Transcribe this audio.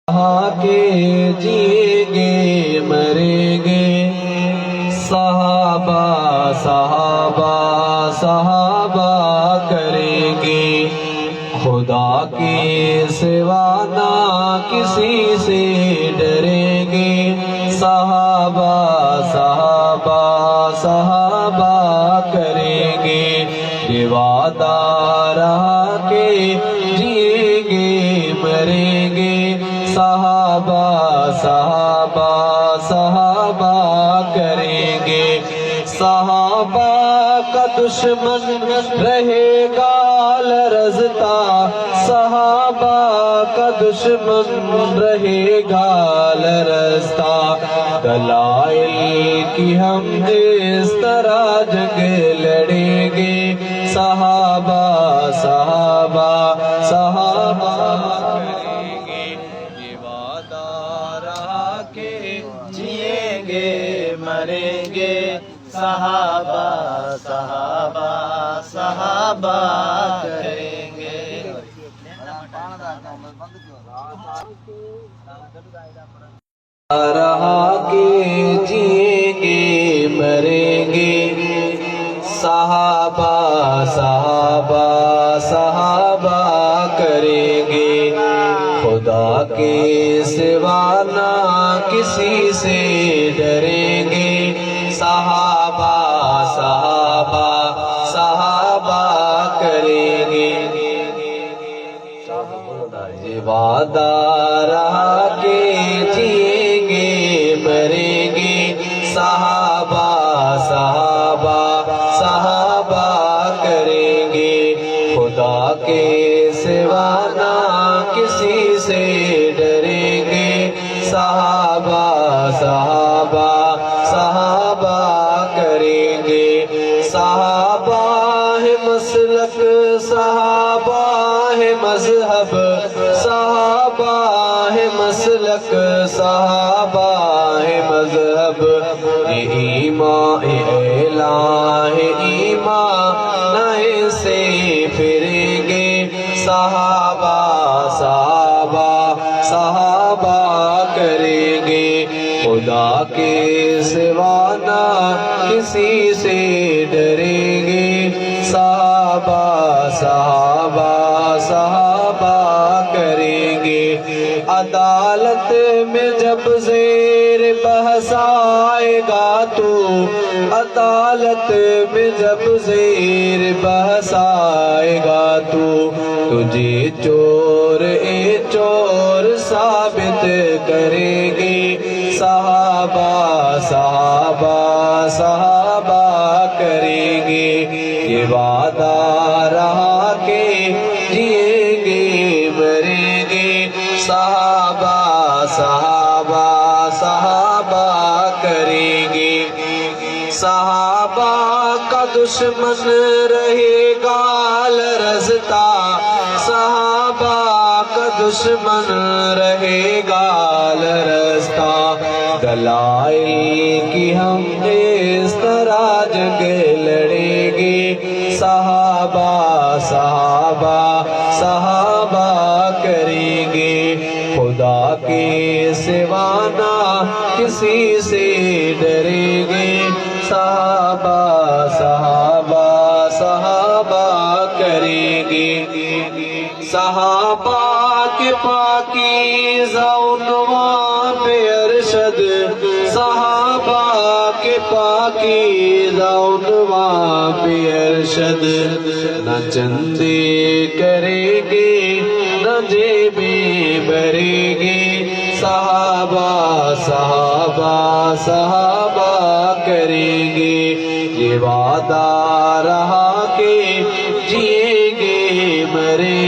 کے جئیں گے مریں گے، صحابہ صحابہ صحابہ کریں گے، خدا کے سوا نہ کسی سے ڈریں گے، صحابہ صحابہ صحابہ کریں گے، یہ وعدہ رہا کہ جئیں گے مریں گے، صحابہ صحابہ صحابہ کریں گے، صحابہ کا دشمن رہے گا لرزتا، صحابہ کا دشمن رہے گا لرزتا، دلائل کی ہم اس طرح جنگ لڑیں گے، صحابہ صحابہ صحابہ کریں گے، یہ وعدہ رہا کہ جئیں گے مریں گے، صحابہ صحابہ صحابہ کریں گے۔ رہا کہ جئیں گے مریں گے، صحابہ صحابہ صحابہ کریں گے، خدا کے سوا نہ کسی سے ڈریں گے، صحابہ صحابہ صحابہ کریں گے، یہ وعدہ رہا کہ جئیں گے مریں گے، صحابہ صحابہ صحابہ کریں گے، خدا کے سوا نہ کسی سے ڈریں گے، صحابہ صحابہ صحابہ کریں گے، صحابہ ہے مسلک صحابہ ہے مذہب، صحابہ ہے مسلک صحابہ ہے مذہب، یہ ایمان اعلان ہے ایمان نئے سے پھریں گے، صحابہ صحابہ صحابہ کریں گے، خدا کے سوا نہ کسی سے ڈریں گے، صحابہ صحابہ صحابہ کریں گے، عدالت میں جب زیر بحث آئے گا تو، عدالت میں جب زیر بحث آئے گا تو، تجھے چور اے چور ثابت کریں گے، صحابہ صحابہ صحابہ کریں گے، یہ وعدہ رہا کہ جئیں گے مریں گے، صحابہ صحابہ صحابہ کریں گے، صحابہ کا دشمن رہے گا لرزتا، صحابہ کا دشمن رہے گا لرزتا، دلائل کی ہم اس طرح جنگ لڑیں گے، صحابہ صحابہ صحابہ کریں گے، خدا کے سوا نہ کسی سے ڈریں گے، صحابہ صحابہ صحابہ کریں گے، صحابہ کے پاکیزہ عنوان پہ ارشد، صحابہ کے پاکیزہ عنوان پہ ارشد، نہ چندے کریں گے نہ جیبیں بھریں گے، صحابہ صحابہ صحابہ کریں گے، یہ وعدہ رہا کہ جئیں گے مریں